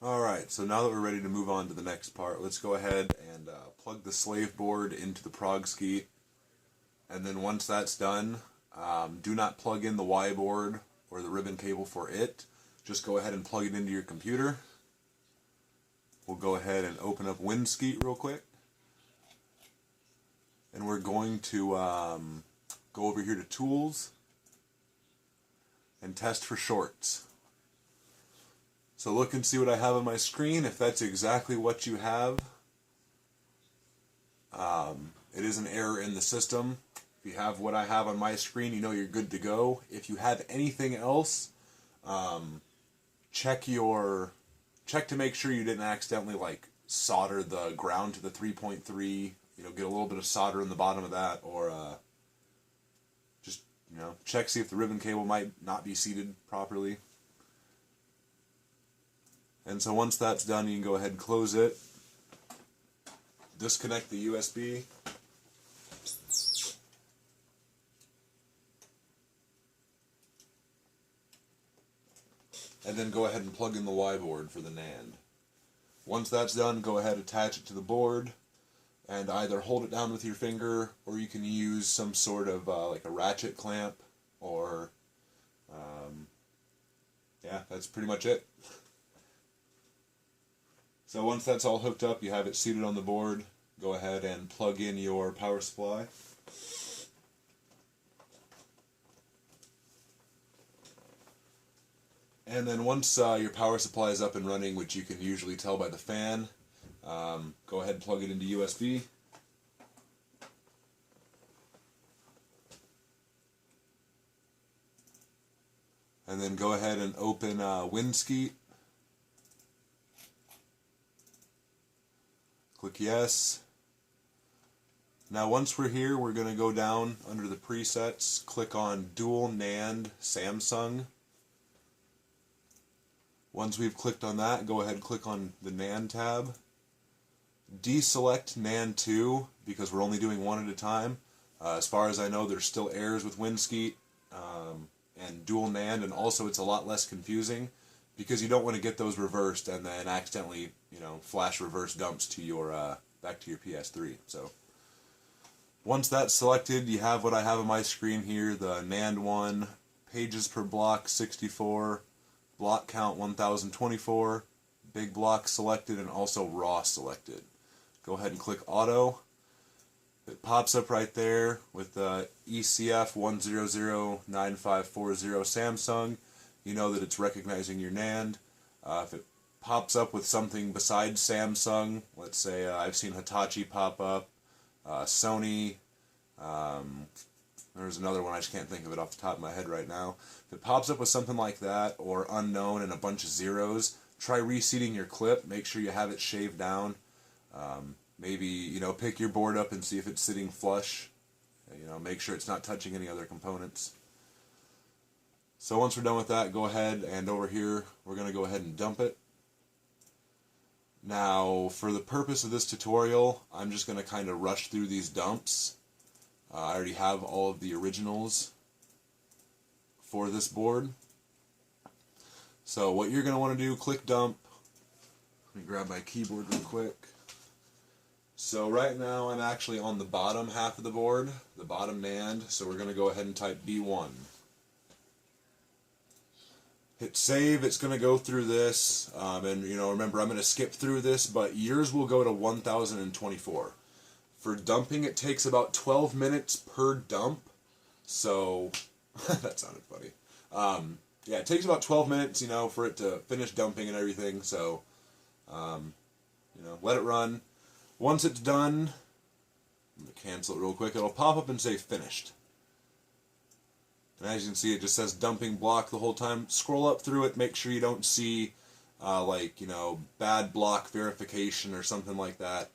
Alright, so now that we're ready to move on to the next part, let's go ahead and plug the slave board into the Progskeet. And then once that's done, do not plug in the Y board or the ribbon cable for it. Just go ahead and plug it into your computer. We'll go ahead and open up Windskeet real quick. And we're going to go over here to Tools and Test for Shorts. So look and see what I have on my screen. If that's exactly what you have, it is an error in the system. If you have what I have on my screen, you know you're good to go. If you have anything else, check to make sure you didn't accidentally solder the ground to the 3.3. Get a little bit of solder in the bottom of that, or just check, see if the ribbon cable might not be seated properly. And so once that's done, you can go ahead and close it. Disconnect the USB. And then go ahead and plug in the Y board for the NAND. Once that's done, go ahead and attach it to the board and either hold it down with your finger, or you can use some sort of like a ratchet clamp, or yeah, that's pretty much it. So once that's all hooked up, you have it seated on the board, go ahead and plug in your power supply. And then once your power supply is up and running, which you can usually tell by the fan, go ahead and plug it into USB. And then go ahead and open Windskeet. Click yes. Now once we're here, we're going to go down under the presets, click on Dual NAND Samsung. Once we've clicked on that, go ahead and click on the NAND tab. Deselect NAND 2 because we're only doing one at a time. As far as I know, there's still errors with Windskeet and dual NAND, and also it's a lot less confusing because you don't want to get those reversed and then accidentally, flash reverse dumps to your back to your PS3. So once that's selected, you have what I have on my screen here: the NAND 1, pages per block 64, block count 1024, big block selected, and also raw selected. Go ahead and click auto. It pops up right there with the ECF1009540 Samsung. You know that it's recognizing your NAND. If it pops up with something besides Samsung, let's say I've seen Hitachi pop up, Sony, there's another one, I just can't think of it off the top of my head right now. If it pops up with something like that, or unknown and a bunch of zeros, try reseating your clip, make sure you have it shaved down. Maybe, pick your board up and see if it's sitting flush. Make sure it's not touching any other components. So once we're done with that, go ahead and over here, we're going to go ahead and dump it. Now, for the purpose of this tutorial, I'm just going to kind of rush through these dumps. I already have all of the originals for this board. So what you're going to want to do, click dump. Let me grab my keyboard real quick. So right now I'm actually on the bottom half of the board, the bottom NAND, so we're going to go ahead and type B1. Hit save, it's going to go through this, and remember, I'm going to skip through this, but yours will go to 1024. For dumping, it takes about 12 minutes per dump, so that sounded funny. Yeah, it takes about 12 minutes, for it to finish dumping and everything, so, let it run. Once it's done, I'm going to cancel it real quick, it'll pop up and say finished. And as you can see, it just says dumping block the whole time. Scroll up through it, make sure you don't see, bad block verification or something like that.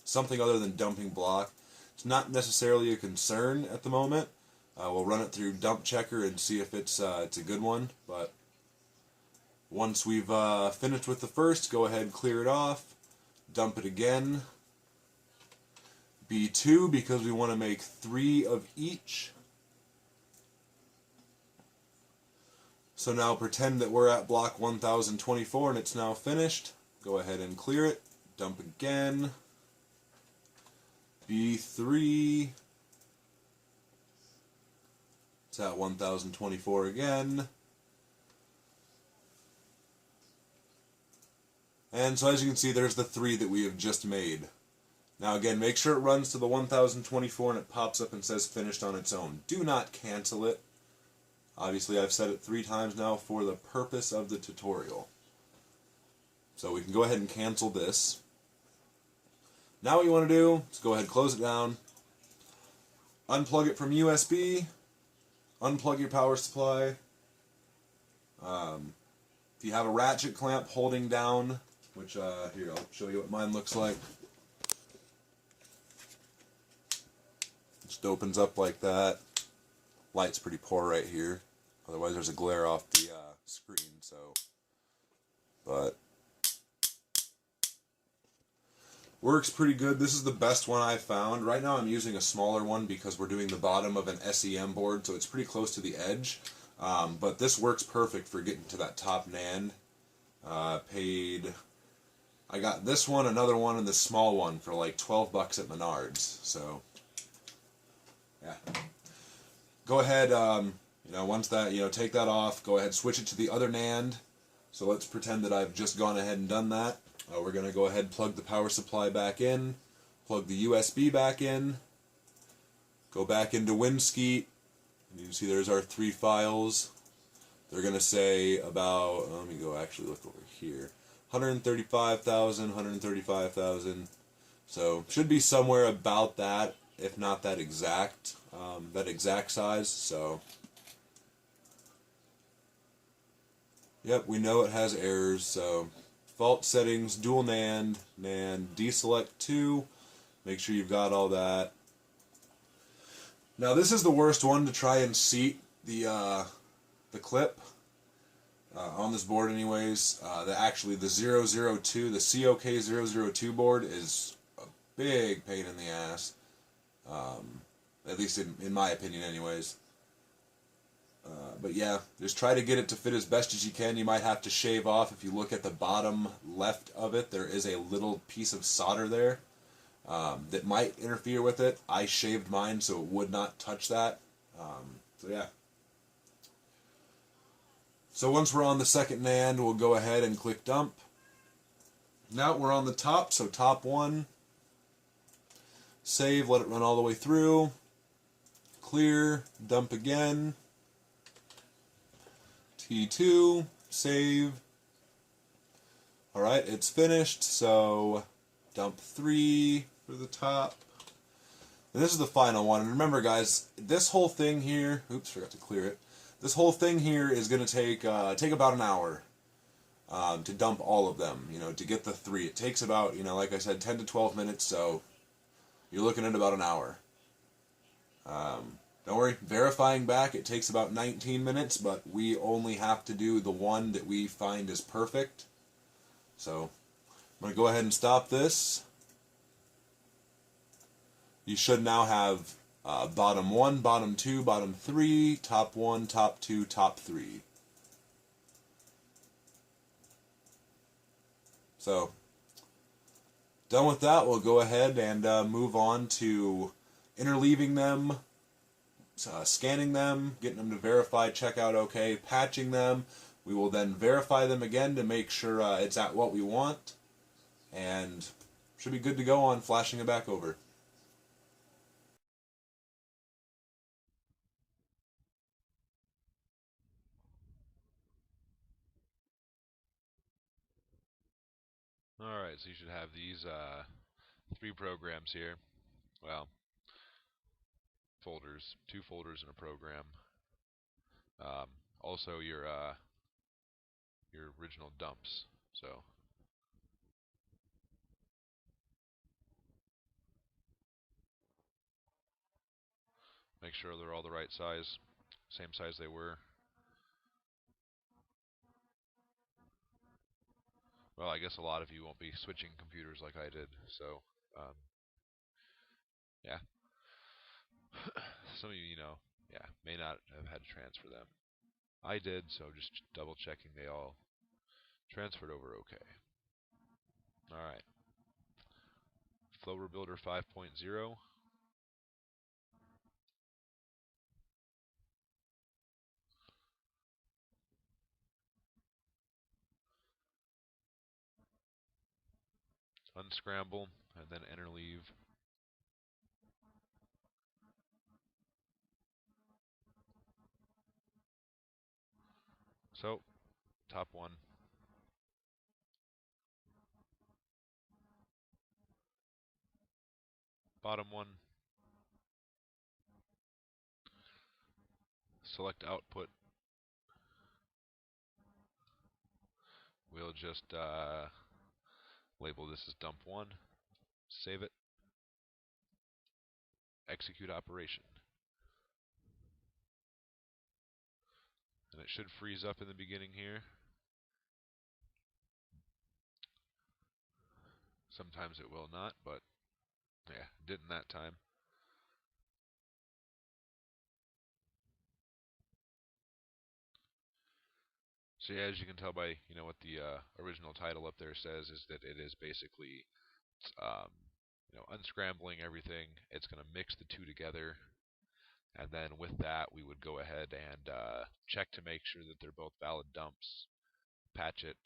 Something other than dumping block. It's not necessarily a concern at the moment. We'll run it through dump checker and see if it's a good one. But once we've finished with the first, go ahead and clear it off. Dump it again. B2 because we want to make 3 of each. So now pretend that we're at block 1024 and it's now finished. Go ahead and clear it. Dump again. B3. It's at 1024 again. And so as you can see, there's the 3 that we have just made. Now again, make sure it runs to the 1024 and it pops up and says finished on its own. Do not cancel it. Obviously I've said it 3 times now for the purpose of the tutorial. So we can go ahead and cancel this. Now what you want to do is go ahead and close it down. Unplug it from USB. Unplug your power supply. If you have a ratchet clamp holding down, which here I'll show you what mine looks like. Just opens up like that. Light's pretty poor right here. Otherwise there's a glare off the screen. But works pretty good. This is the best one I've found. Right now I'm using a smaller one because we're doing the bottom of an SEM board, so it's pretty close to the edge. But this works perfect for getting to that top NAND. I got this one, another one, and this small one for like 12 bucks at Menards. So, yeah. Go ahead, once that, take that off, go ahead, switch it to the other NAND. So let's pretend that I've just gone ahead and done that. We're going to go ahead and plug the power supply back in, plug the USB back in, go back into Windskeet, and you can see there's our 3 files. They're going to say about, let me go actually look over here, 135,000, 135,000. So should be somewhere about that, if not that exact size. So, yep, we know it has errors. So, fault settings, dual NAND, deselect 2. Make sure you've got all that. Now this is the worst one to try and seat the clip on this board anyways. The 002, the COK002 board is a big pain in the ass. At least in my opinion anyways. But yeah, just try to get it to fit as best as you can. You might have to shave off. If you look at the bottom left of it, there is a little piece of solder there that might interfere with it. I shaved mine so it would not touch that. So yeah. So once we're on the second NAND, we'll go ahead and click dump. Now we're on the top, so top 1. Save, let it run all the way through. Clear, dump again. T2, save. Alright, it's finished, so dump 3 for the top. And this is the final one. And remember guys, this whole thing here, oops, forgot to clear it. This whole thing here is going to take about an hour to dump all of them, to get the 3. It takes about, like I said, 10 to 12 minutes, so you're looking at about an hour. Don't worry, verifying back, it takes about 19 minutes, but we only have to do the one that we find is perfect. So, I'm going to go ahead and stop this. You should now have bottom 1, bottom 2, bottom 3, top 1, top 2, top 3. So, done with that, we'll go ahead and move on to interleaving them, scanning them, getting them to verify, check out okay, patching them. We will then verify them again to make sure it's at what we want, and should be good to go on flashing it back over. Alright, so you should have these 3 programs here. Well, folders, 2 folders in a program. Also your original dumps. So make sure they're all the right size, same size they were. Well, I guess a lot of you won't be switching computers like I did, so yeah. Some of you, yeah, may not have had to transfer them. I did, so just double checking they all transferred over okay. Alright. Flow Rebuilder 5.0. Unscramble and then interleave. So, top one. Bottom one. Select output. We'll just label this as dump one. Save it. Execute operation. And it should freeze up in the beginning here. Sometimes it will not, but yeah, didn't that time. So yeah, as you can tell by what the original title up there says, is that it is basically unscrambling everything. It's going to mix the two together, and then with that we would go ahead and check to make sure that they're both valid dumps, patch it,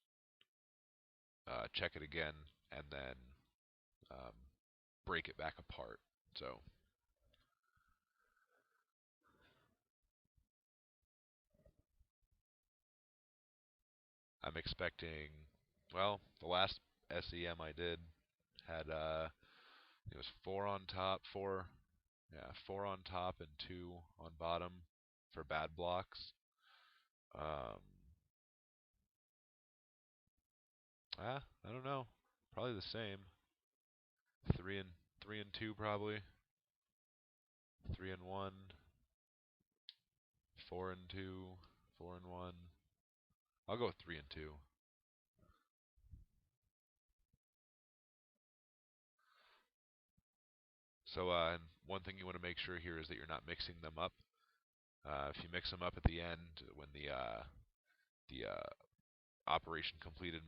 check it again, and then break it back apart. So I'm expecting, well, the last SEM I did had it was 4 on top, 4 on top and 2 on bottom for bad blocks. I don't know. Probably the same. 3 and 2 probably. 3 and 1. 4 and 2. 4 and 1. I'll go with 3 and 2. So one thing you want to make sure here is that you're not mixing them up. If you mix them up at the end, when the operation completed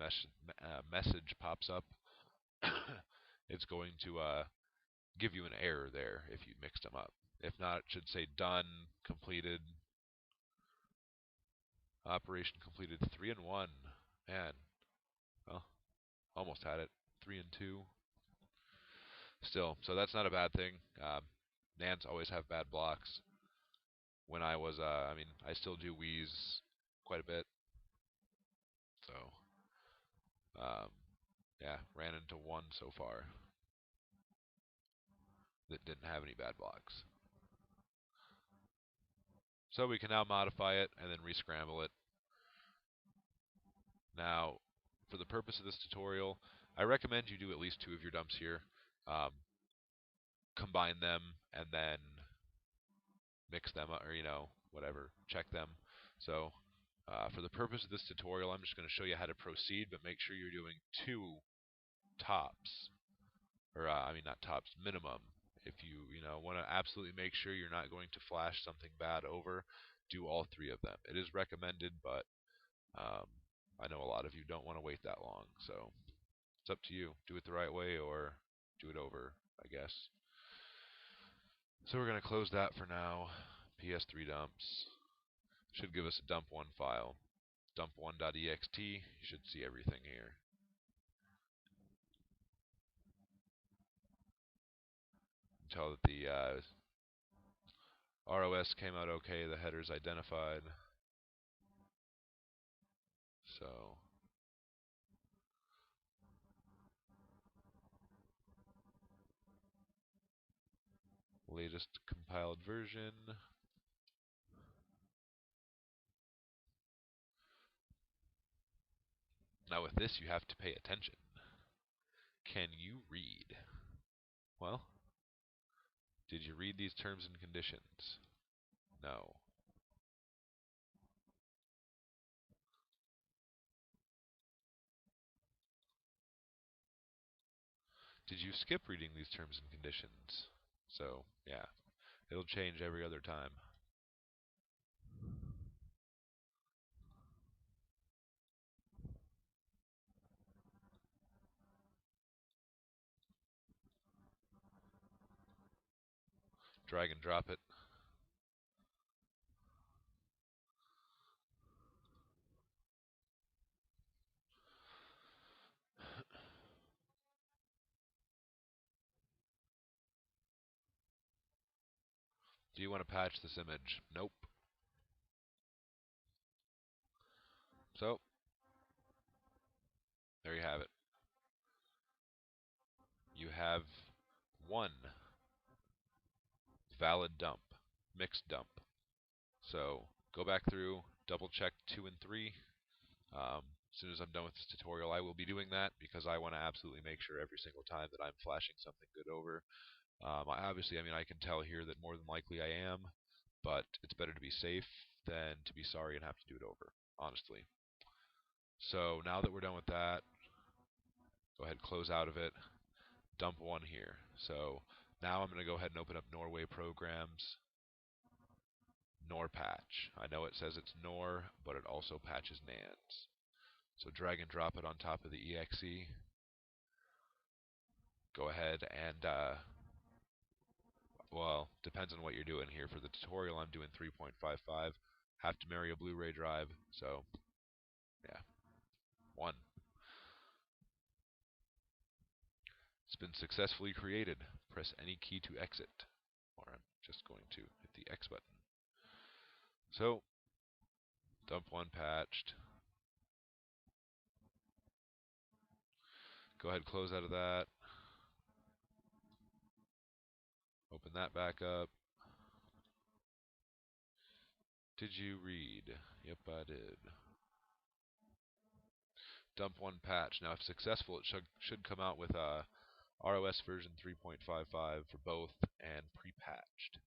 message pops up, it's going to give you an error there if you mixed them up. If not, it should say done, completed, operation completed. 3 and 1. Man, well, almost had it. 3 and 2. Still, so that's not a bad thing. NANDs always have bad blocks. When I was, I still do wheeze quite a bit. So, yeah, ran into one so far that didn't have any bad blocks. So we can now modify it and then rescramble it. Now, for the purpose of this tutorial, I recommend you do at least 2 of your dumps here. Combine them and then mix them, or whatever, check them. So for the purpose of this tutorial, I'm just going to show you how to proceed, but make sure you're doing 2 tops, or not tops, minimum. If you want to absolutely make sure you're not going to flash something bad over, do all 3 of them. It is recommended, but I know a lot of you don't want to wait that long, so it's up to you. Do it the right way or do it over, I guess. So we're going to close that for now. PS3 dumps. Should give us a dump1 file. Dump1.ext. You should see everything here. Tell that the ROS came out okay, the header's identified. So latest compiled version. Now with this you have to pay attention. Can you read? Well, did you read these terms and conditions? No. Did you skip reading these terms and conditions? So, yeah, it'll change every other time. drag and drop it. Do you want to patch this image? Nope. So, there you have it. You have one valid dump, mixed dump. So, go back through, double check 2 and 3. As soon as I'm done with this tutorial, I will be doing that because I want to absolutely make sure every single time that I'm flashing something good over. I can tell here that more than likely I am, but it's better to be safe than to be sorry and have to do it over, honestly. So now that we're done with that, go ahead and close out of it. Dump 1 here. So now I'm going to go ahead and open up Norway Programs, NOR patch. I know it says it's NOR, but it also patches NANDs. So drag and drop it on top of the exe. Go ahead and, well, depends on what you're doing here. For the tutorial, I'm doing 3.55. Have to marry a Blu-ray drive, so, yeah. 1. It's been successfully created. Press any key to exit. Or I'm just going to hit the X button. So, dump 1 patched. Go ahead and close out of that. Open that back up. Did you read? Yep, I did. Dump 1 patch. Now, if successful, it should come out with ROS version 3.55 for both and pre-patched.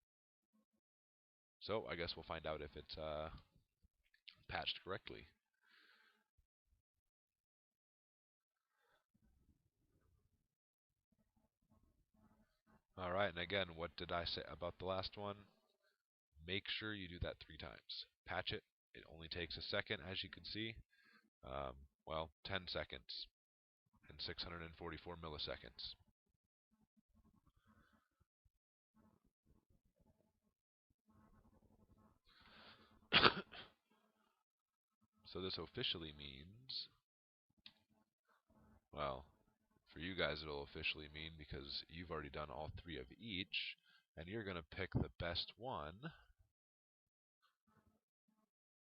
So, I guess we'll find out if it's patched correctly. Alright, and again, what did I say about the last one? Make sure you do that 3 times. Patch it. It only takes a second, as you can see. Well, 10 seconds and 644 milliseconds. So this officially means, well, for you guys it'll officially mean because you've already done all 3 of each, and you're going to pick the best one,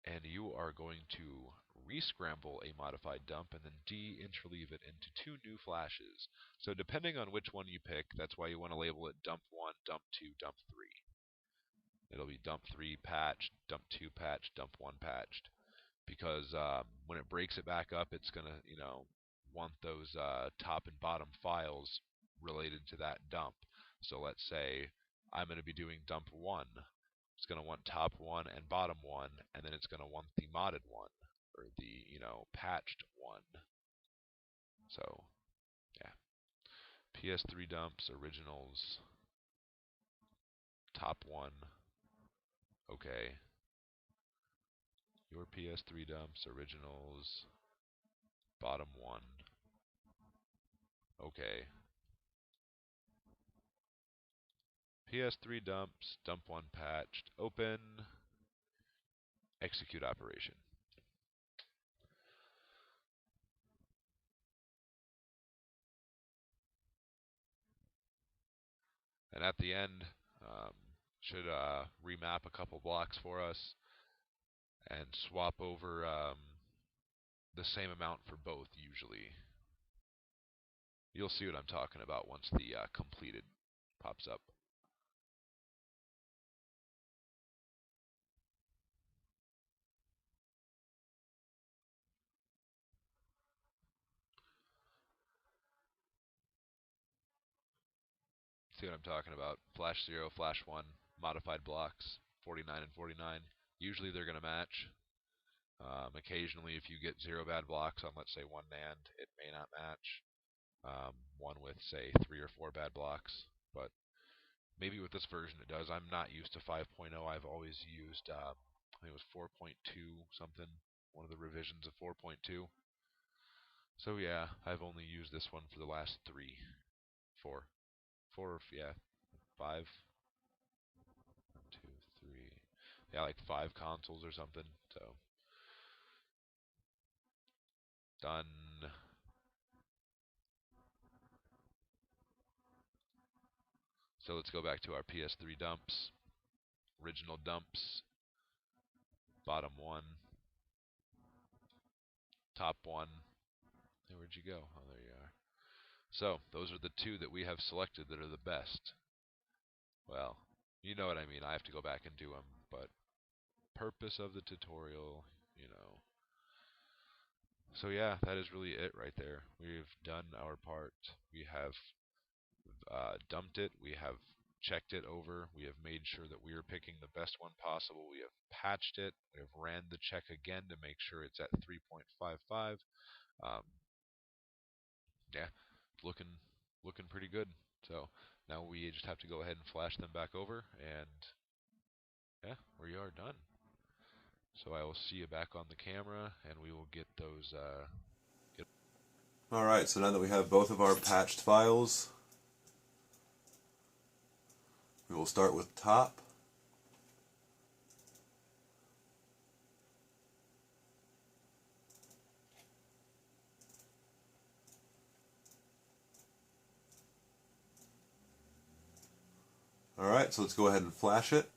and you are going to rescramble a modified dump and then de-interleave it into 2 new flashes. So depending on which one you pick, that's why you want to label it dump 1, dump 2, dump 3. It'll be dump 3 patched, dump 2 patched, dump 1 patched. Because when it breaks it back up, it's going to, want those top and bottom files related to that dump. So let's say I'm going to be doing dump 1. It's going to want top 1 and bottom 1, and then it's going to want the modded one, or the, patched one. So, yeah. PS3 dumps, originals, top 1, okay. Your PS3 dumps, originals, bottom 1, okay. PS3 dumps, dump 1 patched, open, execute operation. And at the end, should remap a couple blocks for us and swap over the same amount for both usually. You'll see what I'm talking about once the completed pops up. See what I'm talking about? Flash 0, Flash 1, modified blocks, 49 and 49. Usually they're going to match. Occasionally, if you get 0 bad blocks on, let's say, 1 NAND, it may not match. One with, say, 3 or 4 bad blocks. But maybe with this version it does. I'm not used to 5.0. I've always used, I think it was 4.2 something, one of the revisions of 4.2. So yeah, I've only used this one for the last 3, 4, 4, yeah, 5. Yeah, like 5 consoles or something. So done. So let's go back to our PS3 dumps. Original dumps. Bottom one. Top one. Hey, where'd you go? Oh, there you are. So those are the 2 that we have selected that are the best. Well, you know what I mean. I have to go back and do them, but purpose of the tutorial, you know. So yeah, that is really it right there. We've done our part. We have dumped it. We have checked it over. We have made sure that we are picking the best one possible. We have patched it. We have ran the check again to make sure it's at 3.55. Um, yeah, looking pretty good. So now we just have to go ahead and flash them back over, and yeah, we are done. So I will see you back on the camera, and we will get those. Alright, so now that we have both of our patched files, we will start with top. Alright, so let's go ahead and flash it.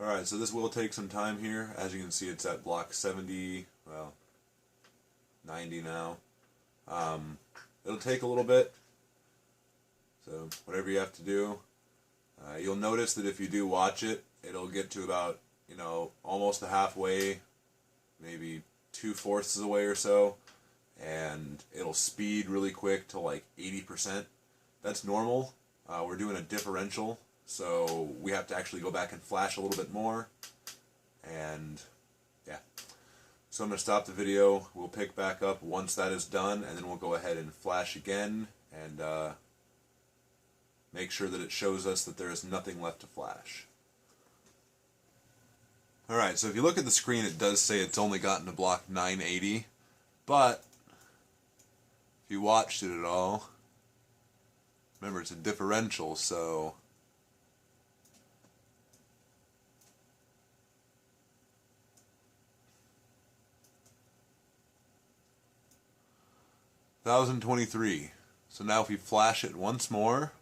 Alright, so this will take some time here. As you can see, it's at block 70, well, 90 now. It'll take a little bit, so whatever you have to do. You'll notice that if you do watch it, it'll get to about, almost the halfway, maybe 2/4 of the way or so, and it'll speed really quick to like 80%. That's normal. We're doing a differential, so we have to actually go back and flash a little bit more, and yeah. So I'm going to stop the video. We'll pick back up once that is done, and then we'll go ahead and flash again and make sure that it shows us that there is nothing left to flash. Alright, so if you look at the screen, it does say it's only gotten to block 980, but if you watched it at all, remember it's a differential, so 1023. So now if we flash it once more,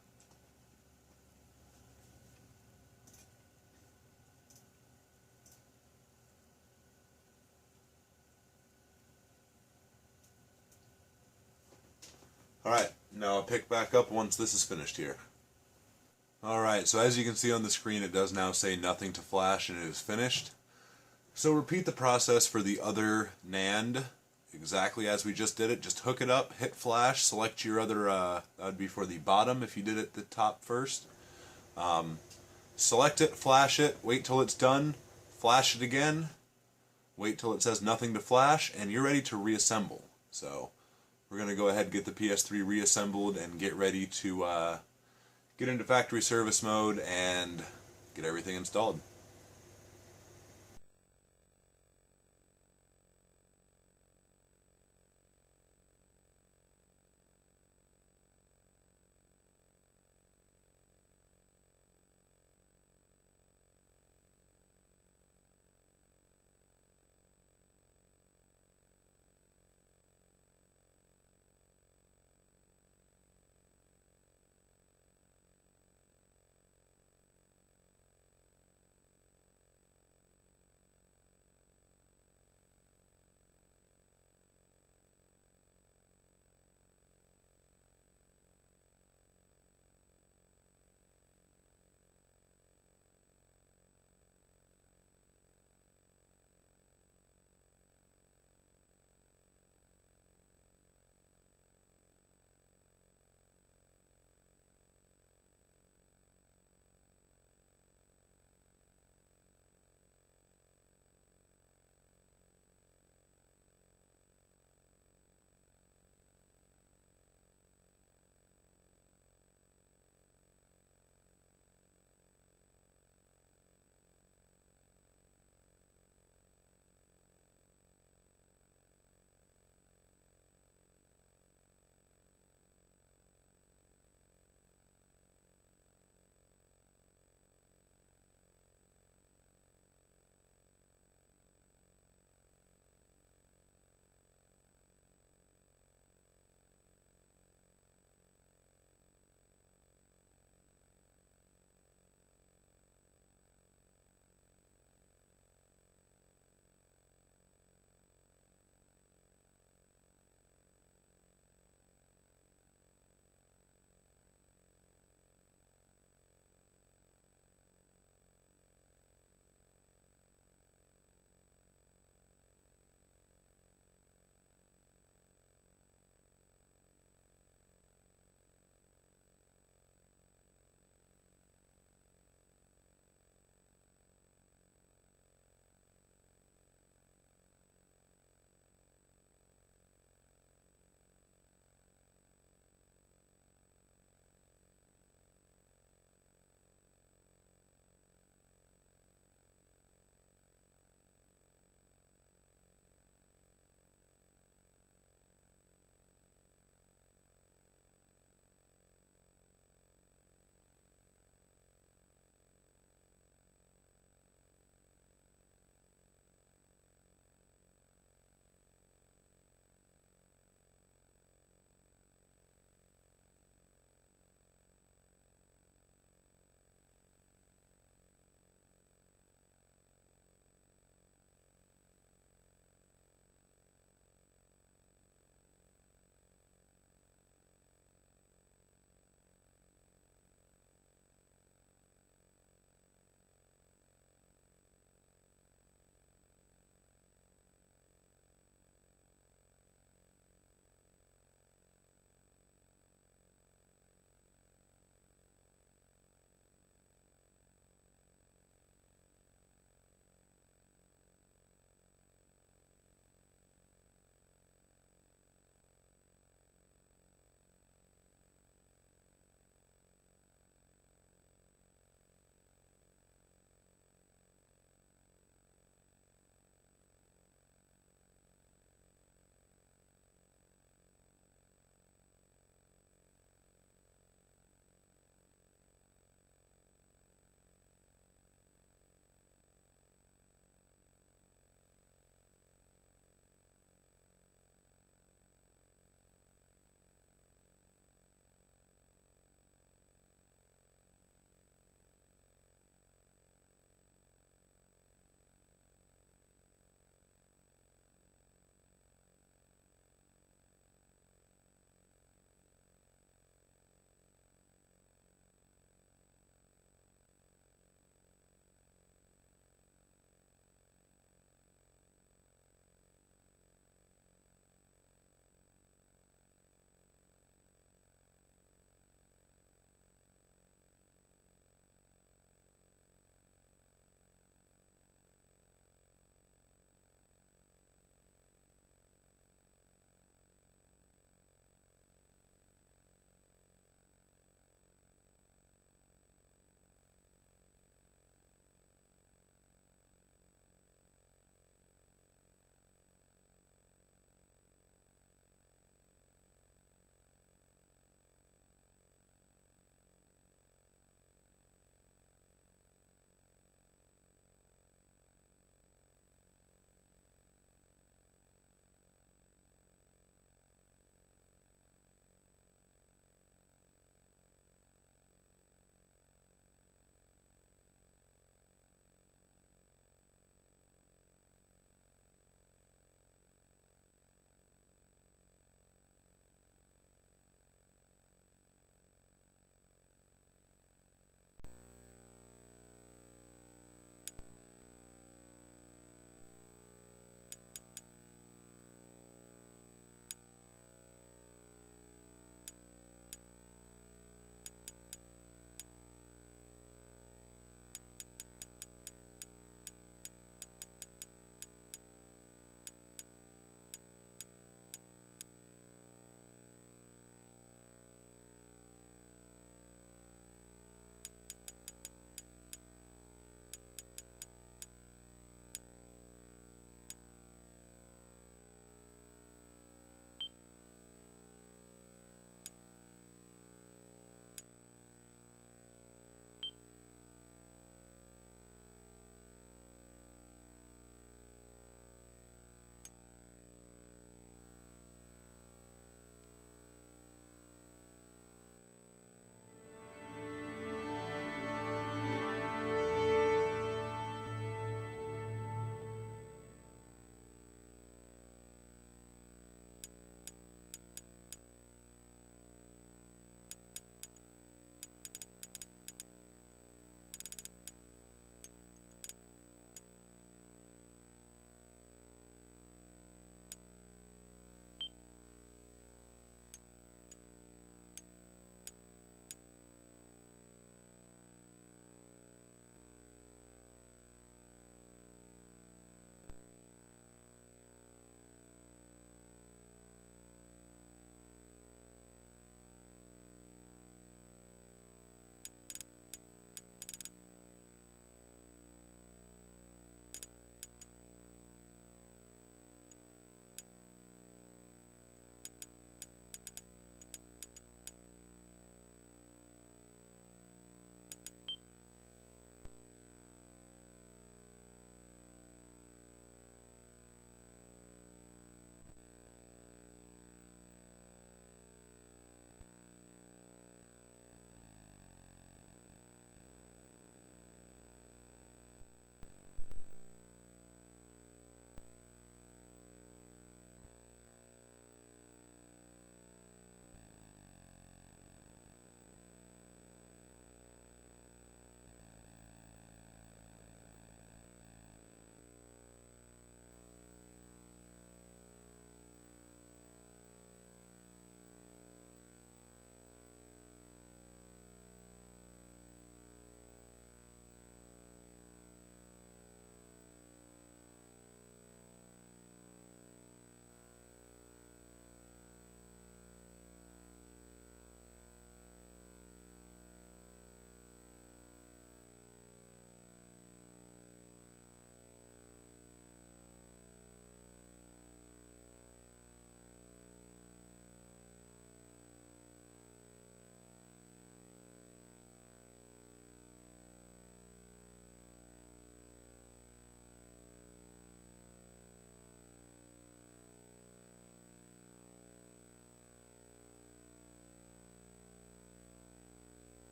alright, now I'll pick back up once this is finished here. Alright, so as you can see on the screen, it does now say nothing to flash and it is finished. So repeat the process for the other NAND exactly as we just did it. Just hook it up, hit flash, select your other, that would be for the bottom if you did it the top first. Select it, flash it, wait till it's done, flash it again, wait till it says nothing to flash, and you're ready to reassemble. So we're going to go ahead and get the PS3 reassembled and get ready to get into factory service mode and get everything installed.